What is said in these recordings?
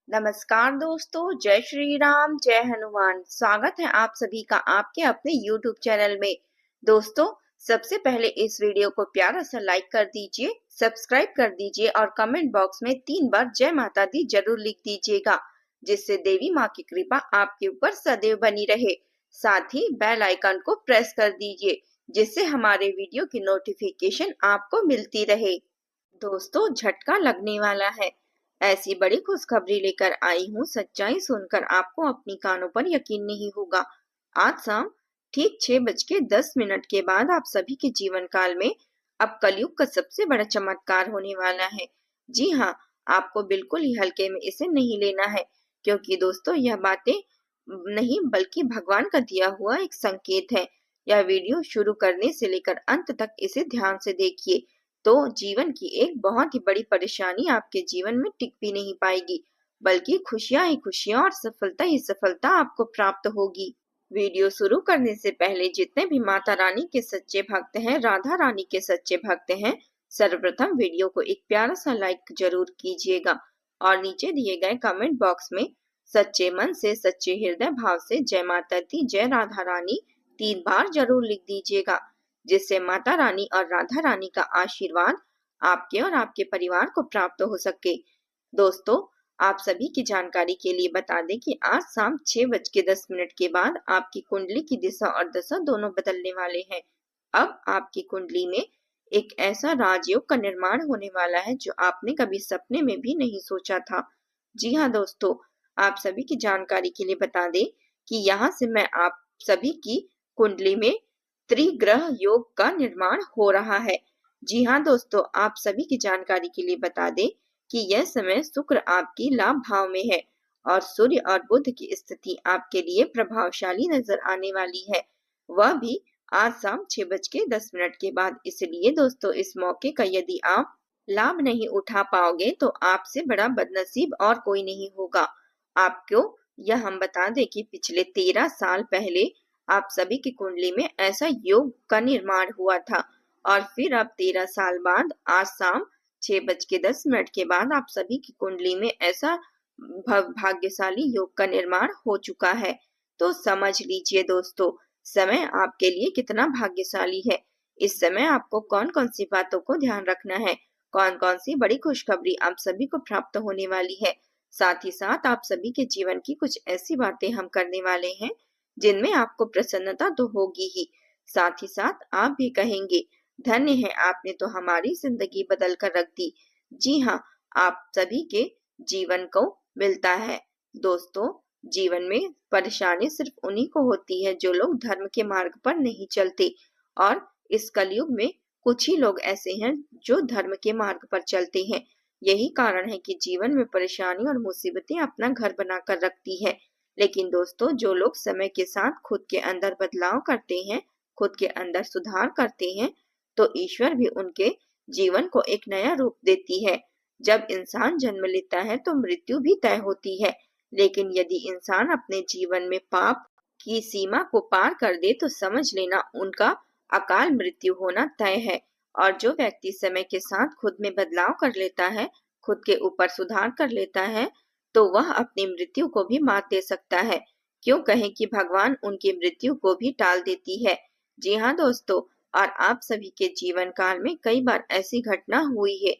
नमस्कार दोस्तों, जय श्री राम, जय हनुमान। स्वागत है आप सभी का आपके अपने YouTube चैनल में। दोस्तों, सबसे पहले इस वीडियो को प्यारा सा लाइक कर दीजिए, सब्सक्राइब कर दीजिए और कमेंट बॉक्स में 3 बार जय माता दी जरूर लिख दीजिएगा, जिससे देवी माँ की कृपा आपके ऊपर सदैव बनी रहे। साथ ही बेल आइकन को प्रेस कर दीजिए, जिससे हमारे वीडियो की नोटिफिकेशन आपको मिलती रहे। दोस्तों, झटका लगने वाला है, ऐसी बड़ी खुशखबरी लेकर आई हूँ। सच्चाई सुनकर आपको अपनी कानों पर यकीन नहीं होगा। आज शाम ठीक 6:10 के बाद आप सभी के जीवन काल में अब कलयुग का सबसे बड़ा चमत्कार होने वाला है। जी हाँ, आपको बिल्कुल ही हल्के में इसे नहीं लेना है, क्योंकि दोस्तों यह बातें नहीं बल्कि भगवान का दिया हुआ एक संकेत है। यह वीडियो शुरू करने से लेकर अंत तक इसे ध्यान से देखिए, तो जीवन की एक बहुत ही बड़ी परेशानी आपके जीवन में टिक भी नहीं पाएगी, बल्कि खुशियां ही खुशियां और सफलता ही सफलता आपको प्राप्त होगी। वीडियो शुरू करने से पहले जितने भी माता रानी के सच्चे भक्त हैं, राधा रानी के सच्चे भक्त हैं, सर्वप्रथम वीडियो को एक प्यारा सा लाइक जरूर कीजिएगा और नीचे दिए गए कमेंट बॉक्स में सच्चे मन से सच्चे हृदय भाव से जय माता दी, जय राधा रानी 3 बार जरूर लिख दीजिएगा, जिससे माता रानी और राधा रानी का आशीर्वाद आपके और आपके परिवार को प्राप्त हो सके। दोस्तों, आप सभी की जानकारी के लिए बता दें कि आज शाम 6:10 के बाद आपकी कुंडली की दिशा और दशा दोनों बदलने वाले हैं। अब आपकी कुंडली में एक ऐसा राजयोग का निर्माण होने वाला है जो आपने कभी सपने में भी नहीं सोचा था। जी हाँ दोस्तों, आप सभी की जानकारी के लिए बता दें कि यहाँ से मैं आप सभी की कुंडली में त्रिग्रह योग का निर्माण हो रहा है। जी हाँ दोस्तों, आप सभी की जानकारी के लिए बता दें कि यह समय शुक्र आपकी लाभ भाव में है और सूर्य और बुध की स्थिति आपके लिए प्रभावशाली नजर आने वाली है, वह भी आज शाम 6:10 के बाद। इसलिए दोस्तों, इस मौके का यदि आप लाभ नहीं उठा पाओगे तो आपसे बड़ा बदनसीब और कोई नहीं होगा। आपको यह हम बता दें कि पिछले 13 साल पहले आप सभी की कुंडली में ऐसा योग का निर्माण हुआ था और फिर अब 13 साल बाद आज शाम 6:10 के बाद आप सभी की कुंडली में ऐसा भाग्यशाली योग का निर्माण हो चुका है। तो समझ लीजिए दोस्तों, समय आपके लिए कितना भाग्यशाली है। इस समय आपको कौन कौन सी बातों को ध्यान रखना है, कौन कौन सी बड़ी खुशखबरी आप सभी को प्राप्त होने वाली है। साथ ही साथ आप सभी के जीवन की कुछ ऐसी बातें हम करने वाले हैं जिनमें आपको प्रसन्नता तो होगी ही, साथ ही साथ आप भी कहेंगे धन्य है, आपने तो हमारी जिंदगी बदल कर रख दी। जी हाँ, आप सभी के जीवन को मिलता है। दोस्तों, जीवन में परेशानी सिर्फ उन्हीं को होती है जो लोग धर्म के मार्ग पर नहीं चलते, और इस कलयुग में कुछ ही लोग ऐसे हैं जो धर्म के मार्ग पर चलते हैं। यही कारण है कि जीवन में परेशानी और मुसीबतें अपना घर बनाकर रखती है। लेकिन दोस्तों, जो लोग समय के साथ खुद के अंदर बदलाव करते हैं, खुद के अंदर सुधार करते हैं, तो ईश्वर भी उनके जीवन को एक नया रूप देती है। जब इंसान जन्म लेता है तो मृत्यु भी तय होती है, लेकिन यदि इंसान अपने जीवन में पाप की सीमा को पार कर दे तो समझ लेना उनका अकाल मृत्यु होना तय है। और जो व्यक्ति समय के साथ खुद में बदलाव कर लेता है, खुद के ऊपर सुधार कर लेता है, तो वह अपनी मृत्यु को भी मात दे सकता है। क्यों कहें कि भगवान उनकी मृत्यु को भी टाल देती है। जी हाँ दोस्तों, और आप सभी के जीवन काल में कई बार ऐसी घटना हुई है।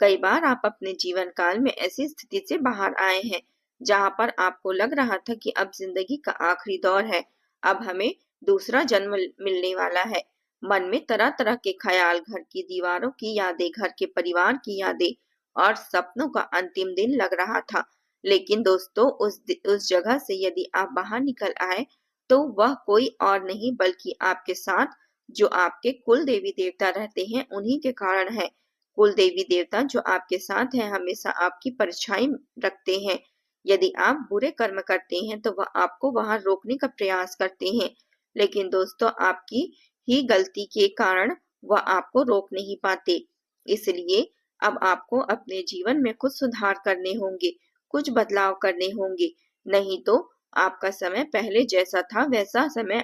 कई बार आप अपने जीवन काल में ऐसी स्थिति से बाहर आए हैं जहाँ पर आपको लग रहा था कि अब जिंदगी का आखिरी दौर है, अब हमें दूसरा जन्म मिलने वाला है। मन में तरह तरह के ख्याल, घर की दीवारों की यादें, घर के परिवार की यादें और सपनों का अंतिम दिन लग रहा था। लेकिन दोस्तों, उस जगह से यदि आप बाहर निकल आए तो वह कोई और नहीं बल्कि आपके साथ जो आपके कुल देवी देवता रहते हैं उन्हीं के कारण है। कुल देवी देवता जो आपके साथ हैं हमेशा आपकी परछाई रखते हैं। यदि आप बुरे कर्म करते हैं तो वह आपको वहां रोकने का प्रयास करते हैं, लेकिन दोस्तों आपकी ही गलती के कारण वह आपको रोक नहीं पाते। इसलिए अब आपको अपने जीवन में कुछ सुधार करने होंगे, कुछ बदलाव करने होंगे, नहीं तो आपका समय पहले जैसा था वैसा समय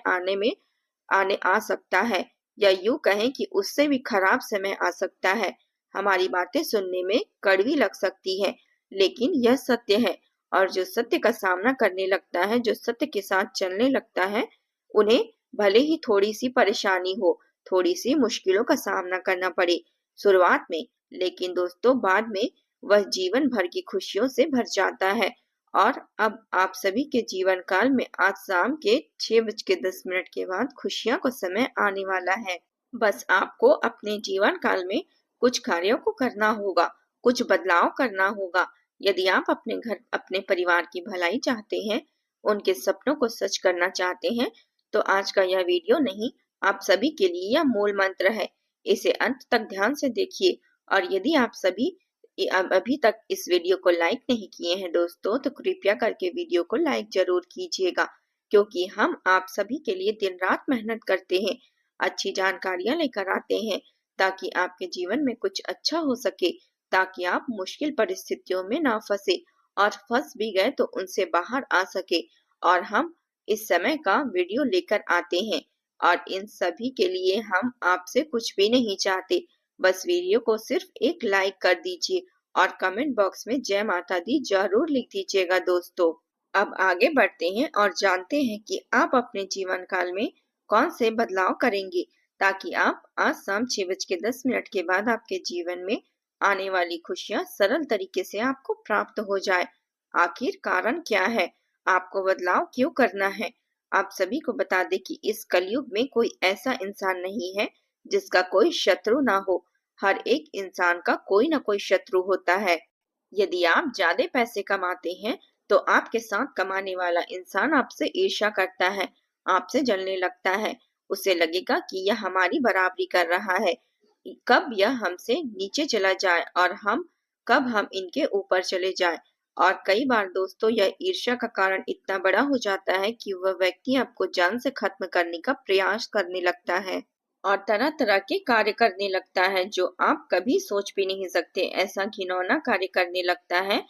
आने आ सकता है, या यूं कहें कि उससे भी खराब समय आ सकता है। हमारी बातें सुनने में कड़वी लग सकती है, लेकिन यह सत्य है। और जो सत्य का सामना करने लगता है, जो सत्य के साथ चलने लगता है, उन्हें भले ही थोड़ी सी परेशानी हो, थोड़ी सी मुश्किलों का सामना करना पड़े शुरुआत में, लेकिन दोस्तों बाद में वह जीवन भर की खुशियों से भर जाता है। और अब आप सभी के जीवन काल में आज शाम के 6:10 के बाद खुशियां का समय आने वाला है। बस आपको अपने जीवन काल में कुछ कार्यों को करना होगा, कुछ बदलाव करना होगा। यदि आप अपने घर, अपने परिवार की भलाई चाहते हैं, उनके सपनों को सच करना चाहते हैं, तो आज का यह वीडियो नहीं, आप सभी के लिए यह मूल मंत्र है। इसे अंत तक ध्यान से देखिए। और यदि आप सभी अभी तक इस वीडियो को लाइक नहीं किए हैं दोस्तों, तो कृपया करके वीडियो को लाइक जरूर कीजिएगा, क्योंकि हम आप सभी के लिए दिन रात मेहनत करते हैं, अच्छी जानकारियां लेकर आते हैं, ताकि आपके जीवन में कुछ अच्छा हो सके, ताकि आप मुश्किल परिस्थितियों में ना फंसे, और फंस भी गए तो उनसे बाहर आ सके। और हम इस समय का वीडियो लेकर आते हैं, और इन सभी के लिए हम आपसे कुछ भी नहीं चाहते। बस वीडियो को सिर्फ एक लाइक कर दीजिए और कमेंट बॉक्स में जय माता दी जरूर लिख दीजिएगा दोस्तों। अब आगे बढ़ते हैं और जानते हैं कि आप अपने जीवन काल में कौन से बदलाव करेंगे, ताकि आप आज शाम 6:10 के बाद आपके जीवन में आने वाली खुशियां सरल तरीके से आपको प्राप्त हो जाए। आखिर कारण क्या है, आपको बदलाव क्यों करना है? आप सभी को बता दें कि इस कलयुग में कोई ऐसा इंसान नहीं है जिसका कोई शत्रु ना हो। हर एक इंसान का कोई ना कोई शत्रु होता है। यदि आप ज्यादा पैसे कमाते हैं, तो आपके साथ कमाने वाला इंसान आपसे ईर्ष्या करता है, आपसे जलने लगता है। उसे लगेगा कि यह हमारी बराबरी कर रहा है, कब यह हमसे नीचे चला जाए और कब हम इनके ऊपर चले जाए। और कई बार दोस्तों यह ईर्ष्या का कारण इतना बड़ा हो जाता है कि वह व्यक्ति आपको जान से खत्म करने का प्रयास करने लगता है और तरह तरह के कार्य करने लगता है जो आप कभी सोच भी नहीं सकते। ऐसा घिनौना कार्य करने लगता है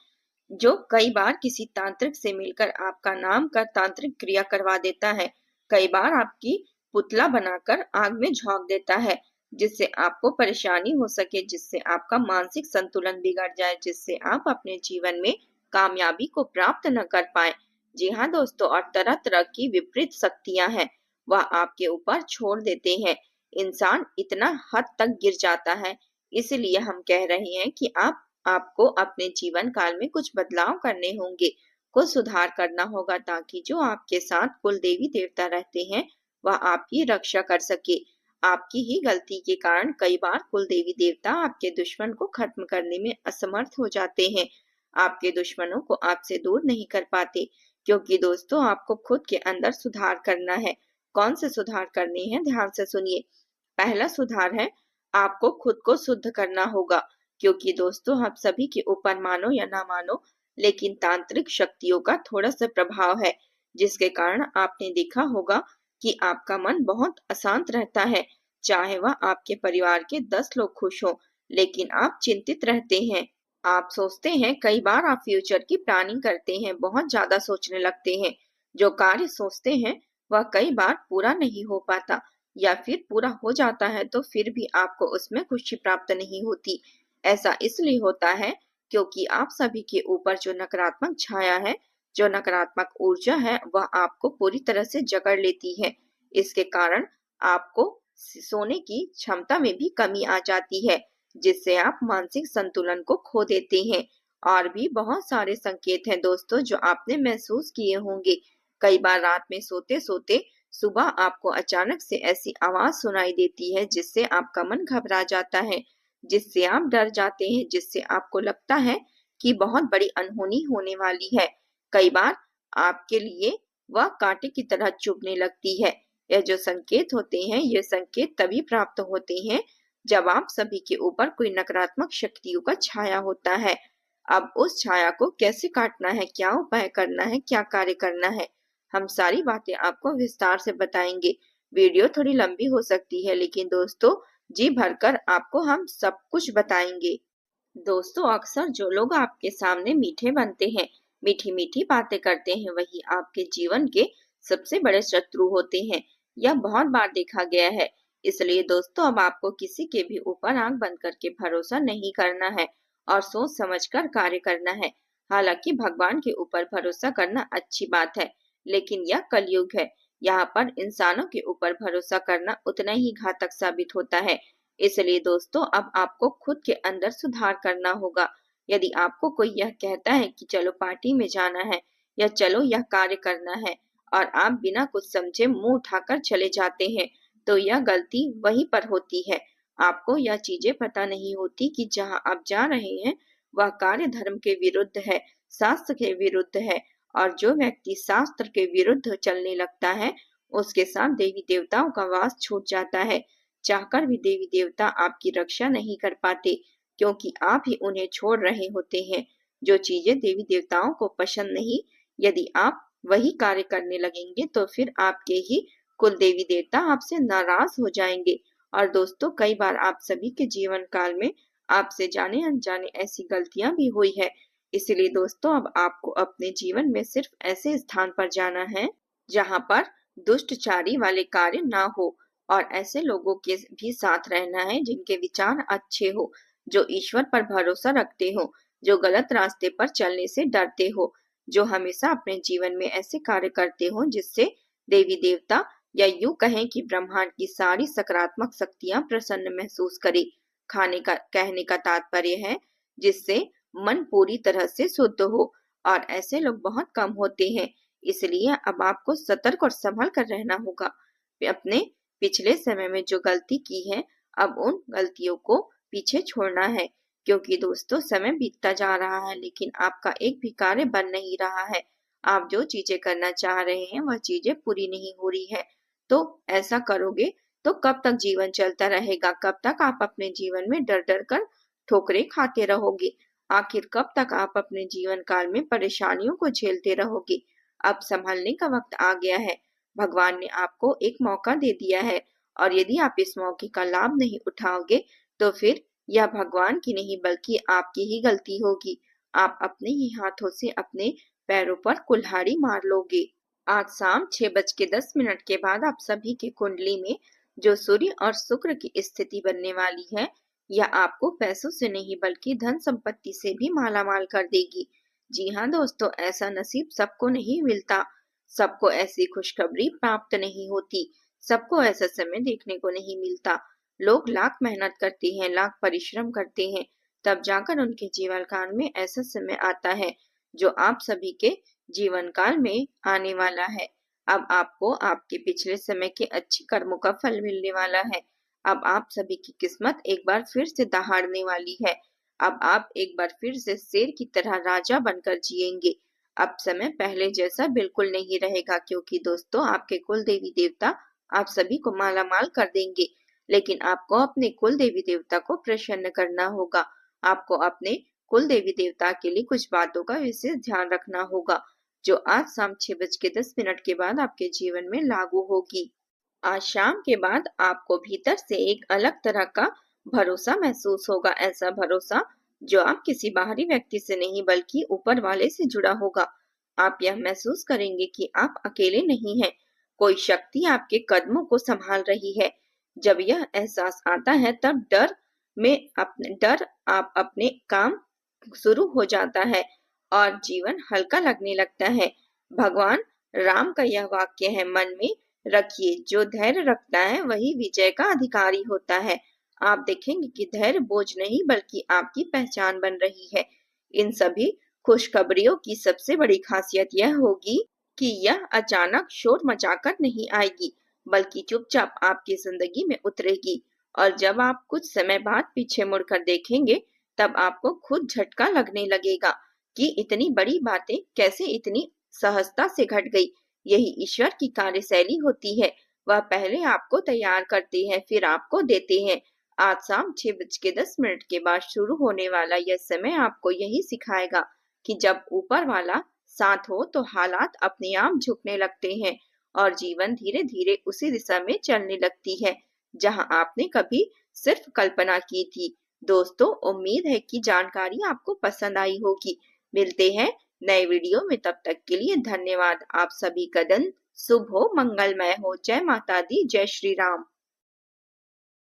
जो कई बार किसी तांत्रिक से मिलकर आपका नाम का तांत्रिक क्रिया करवा देता है। कई बार आपकी पुतला बनाकर आग में झोंक देता है, जिससे आपको परेशानी हो सके, जिससे आपका मानसिक संतुलन बिगड़ जाए, जिससे आप अपने जीवन में कामयाबी को प्राप्त न कर पाए। जी हाँ दोस्तों, और तरह तरह की विपरीत शक्तियां हैं, वह आपके ऊपर छोड़ देते हैं। इंसान इतना हद तक गिर जाता है। इसलिए हम कह रहे हैं कि आपको अपने जीवन काल में कुछ बदलाव करने होंगे, कुछ सुधार करना होगा, ताकि जो आपके साथ कुल देवी देवता रहते हैं वह आपकी रक्षा कर सके। आपकी ही गलती के कारण कई बार कुल देवी देवता आपके दुश्मन को खत्म करने में असमर्थ हो जाते हैं, आपके दुश्मनों को आपसे दूर नहीं कर पाते, क्योंकि दोस्तों आपको खुद के अंदर सुधार करना है। कौन से सुधार करने हैं, ध्यान से सुनिए। पहला सुधार है, आपको खुद को शुद्ध करना होगा, क्योंकि दोस्तों आप सभी के ऊपर मानो या ना मानो, लेकिन तांत्रिक शक्तियों का थोड़ा सा प्रभाव है, जिसके कारण आपने देखा होगा कि आपका मन बहुत अशांत रहता है। चाहे वह आपके परिवार के 10 लोग खुश हों, लेकिन आप चिंतित रहते हैं। आप सोचते हैं, कई बार आप फ्यूचर की प्लानिंग करते हैं, बहुत ज्यादा सोचने लगते हैं। जो कार्य सोचते हैं वह कई बार पूरा नहीं हो पाता, या फिर पूरा हो जाता है तो फिर भी आपको उसमें खुशी प्राप्त नहीं होती। ऐसा इसलिए होता है क्योंकि आप सभी के ऊपर जो नकारात्मक छाया है, जो नकारात्मक ऊर्जा है, वह आपको पूरी तरह से जकड़ लेती है। इसके कारण आपको सोने की क्षमता में भी कमी आ जाती है, जिससे आप मानसिक संतुलन को खो देते हैं। और भी बहुत सारे संकेत हैं दोस्तों जो आपने महसूस किए होंगे। कई बार रात में सोते सोते सुबह आपको अचानक से ऐसी आवाज सुनाई देती है जिससे आपका मन घबरा जाता है, जिससे आप डर जाते हैं, जिससे आपको लगता है कि बहुत बड़ी अनहोनी होने वाली है। कई बार आपके लिए वह कांटे की तरह चुभने लगती है। यह जो संकेत होते हैं, ये संकेत तभी प्राप्त होते हैं जब आप सभी के ऊपर कोई नकारात्मक शक्तियों का छाया होता है। अब उस छाया को कैसे काटना है, क्या उपाय करना है, क्या कार्य करना है, हम सारी बातें आपको विस्तार से बताएंगे। वीडियो थोड़ी लंबी हो सकती है, लेकिन दोस्तों जी भरकर आपको हम सब कुछ बताएंगे। दोस्तों अक्सर जो लोग आपके सामने मीठे बनते हैं, मीठी मीठी बातें करते हैं, वही आपके जीवन के सबसे बड़े शत्रु होते हैं। यह बहुत बार देखा गया है। इसलिए दोस्तों अब आपको किसी के भी ऊपर आंख बंद करके भरोसा नहीं करना है और सोच समझकर कार्य करना है। हालांकि भगवान के ऊपर भरोसा करना अच्छी बात है, लेकिन यह कलयुग है। यहाँ पर इंसानों के ऊपर भरोसा करना उतना ही घातक साबित होता है। इसलिए दोस्तों, अब आपको खुद के अंदर सुधार करना होगा। यदि आपको कोई यह कहता है कि चलो पार्टी में जाना है या चलो यह कार्य करना है, और आप बिना कुछ समझे मुंह उठाकर चले जाते हैं, तो यह गलती वहीं पर होती है। आपको यह चीजें पता नहीं होती कि जहाँ आप जा रहे हैं वह कार्य धर्म के विरुद्ध है, शास्त्र के विरुद्ध है, और जो व्यक्ति शास्त्र के विरुद्ध चलने लगता है उसके साथ देवी देवताओं का वास छूट जाता है। चाहकर भी देवी देवता आपकी रक्षा नहीं कर पाते, क्योंकि आप ही उन्हें छोड़ रहे होते हैं। जो चीजें देवी देवताओं को पसंद नहीं, यदि आप वही कार्य करने लगेंगे तो फिर आपके ही कुल देवी देवता आपसे नाराज हो जाएंगे। और दोस्तों, कई बार आप सभी के जीवन काल में आपसे जाने अनजाने ऐसी गलतियां भी हुई है। इसलिए दोस्तों, अब आपको अपने जीवन में सिर्फ ऐसे स्थान पर जाना है जहां पर दुष्टचारी वाले कार्य ना हो, और ऐसे लोगों के भी साथ रहना है जिनके विचार अच्छे हो, जो ईश्वर पर भरोसा रखते हो, जो गलत रास्ते पर चलने से डरते हो, जो हमेशा अपने जीवन में ऐसे कार्य करते हो जिससे देवी देवता या यूं कहें कि ब्रह्मांड की सारी सकारात्मक शक्तियां प्रसन्न महसूस करे। कहने का तात्पर्य है जिससे मन पूरी तरह से शुद्ध हो, और ऐसे लोग बहुत कम होते हैं। इसलिए अब आपको सतर्क और संभल कर रहना होगा। अपने पिछले समय में जो गलती की है, अब उन गलतियों को पीछे छोड़ना है, क्योंकि दोस्तों समय बीतता जा रहा है लेकिन आपका एक भी कार्य बन नहीं रहा है। आप जो चीजें करना चाह रहे हैं वह चीजें पूरी नहीं हो रही है। तो ऐसा करोगे तो कब तक जीवन चलता रहेगा? कब तक आप अपने जीवन में डर डर कर ठोकरें खाते रहोगे? आखिर कब तक आप अपने जीवन काल में परेशानियों को झेलते रहोगे? अब संभलने का वक्त आ गया है। भगवान ने आपको एक मौका दे दिया है, और यदि आप इस मौके का लाभ नहीं उठाओगे तो फिर यह भगवान की नहीं बल्कि आपकी ही गलती होगी। आप अपने ही हाथों से अपने पैरों पर कुल्हाड़ी मार लोगे। आज शाम 6:10 के बाद आप सभी की कुंडली में जो सूर्य और शुक्र की स्थिति बनने वाली है, यह आपको पैसों से नहीं बल्कि धन संपत्ति से भी मालामाल कर देगी। जी हाँ दोस्तों, ऐसा नसीब सबको नहीं मिलता। सबको ऐसी खुशखबरी प्राप्त नहीं होती। सबको ऐसा समय देखने को नहीं मिलता। लोग लाख मेहनत करते हैं, लाख परिश्रम करते हैं, तब जाकर उनके जीवन काल में ऐसा समय आता है जो आप सभी के जीवन काल में आने वाला है। अब आपको आपके पिछले समय के अच्छे कर्मों का फल मिलने वाला है। अब आप सभी की किस्मत एक बार फिर से दहाड़ने वाली है। अब आप एक बार फिर से शेर की तरह राजा बनकर जिएंगे। अब समय पहले जैसा बिल्कुल नहीं रहेगा, क्योंकि दोस्तों आपके कुल देवी देवता आप सभी को मालामाल कर देंगे। लेकिन आपको अपने कुल देवी देवता को प्रसन्न करना होगा। आपको अपने कुल देवी देवता के लिए कुछ बातों का विशेष ध्यान रखना होगा, जो आज शाम 6:10 के बाद आपके जीवन में लागू होगी। आज शाम के बाद आपको भीतर से एक अलग तरह का भरोसा महसूस होगा। ऐसा भरोसा जो आप किसी बाहरी व्यक्ति से नहीं बल्कि ऊपर वाले से जुड़ा होगा। आप यह महसूस करेंगे कि आप अकेले नहीं हैं। कोई शक्ति आपके कदमों को संभाल रही है। जब यह एहसास आता है तब डर आप अपने काम शुरू हो जाता है और जीवन हल्का लगने लगता है। भगवान राम का यह वाक्य है, मन में रखिए, जो धैर्य रखता है वही विजय का अधिकारी होता है। आप देखेंगे कि धैर्य बोझ नहीं बल्कि आपकी पहचान बन रही है। इन सभी खुशखबरियों की सबसे बड़ी खासियत यह होगी कि यह अचानक शोर मचाकर नहीं आएगी, बल्कि चुपचाप आपकी जिंदगी में उतरेगी। और जब आप कुछ समय बाद पीछे मुड़कर देखेंगे तब आपको खुद झटका लगने लगेगा कि इतनी बड़ी बातें कैसे इतनी सहजता से घट गई। यही ईश्वर की कार्यशैली होती है। वह पहले आपको तैयार करते हैं, फिर आपको देते हैं। आज शाम 6:10 के बाद शुरू होने वाला यह समय आपको यही सिखाएगा कि जब ऊपर वाला साथ हो तो हालात अपने आप झुकने लगते हैं और जीवन धीरे धीरे उसी दिशा में चलने लगती है जहां आपने कभी सिर्फ कल्पना की थी। दोस्तों, उम्मीद है कि जानकारी आपको पसंद आई होगी। मिलते हैं नए वीडियो में, तब तक के लिए धन्यवाद। आप सभी का दिन शुभ हो, मंगलमय हो। जय माता दी, जय श्री राम।